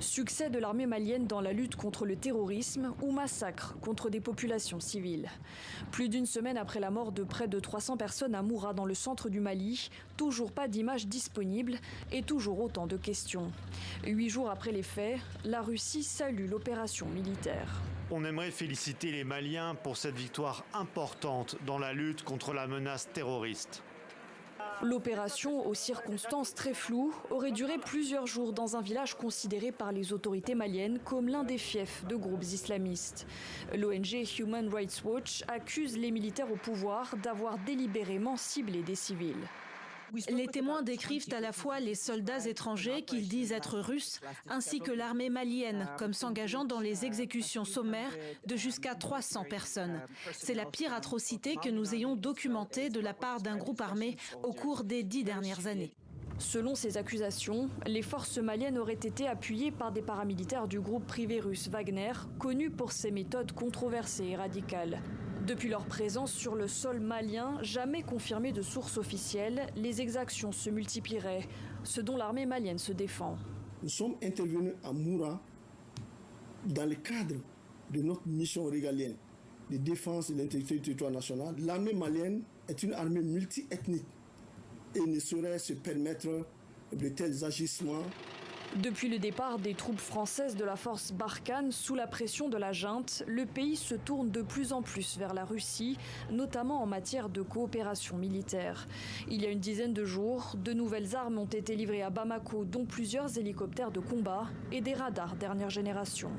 Succès de l'armée malienne dans la lutte contre le terrorisme ou massacre contre des populations civiles. Plus d'une semaine après la mort de près de 300 personnes à Moura dans le centre du Mali, toujours pas d'images disponibles et toujours autant de questions. 8 jours après les faits, la Russie salue l'opération militaire. On aimerait féliciter les Maliens pour cette victoire importante dans la lutte contre la menace terroriste. L'opération, aux circonstances très floues, aurait duré plusieurs jours dans un village considéré par les autorités maliennes comme l'un des fiefs de groupes islamistes. L'ONG Human Rights Watch accuse les militaires au pouvoir d'avoir délibérément ciblé des civils. Les témoins décrivent à la fois les soldats étrangers qu'ils disent être russes, ainsi que l'armée malienne, comme s'engageant dans les exécutions sommaires de jusqu'à 300 personnes. C'est la pire atrocité que nous ayons documentée de la part d'un groupe armé au cours des 10 dernières années. Selon ces accusations, les forces maliennes auraient été appuyées par des paramilitaires du groupe privé russe Wagner, connu pour ses méthodes controversées et radicales. Depuis leur présence sur le sol malien, jamais confirmée de sources officielles, les exactions se multiplieraient, ce dont l'armée malienne se défend. Nous sommes intervenus à Moura dans le cadre de notre mission régalienne de défense de l'intégrité du territoire national. L'armée malienne est une armée multi-ethnique et ne saurait se permettre de tels agissements. Depuis le départ des troupes françaises de la force Barkhane sous la pression de la junte, le pays se tourne de plus en plus vers la Russie, notamment en matière de coopération militaire. Il y a une dizaine de jours, de nouvelles armes ont été livrées à Bamako, dont plusieurs hélicoptères de combat et des radars dernière génération.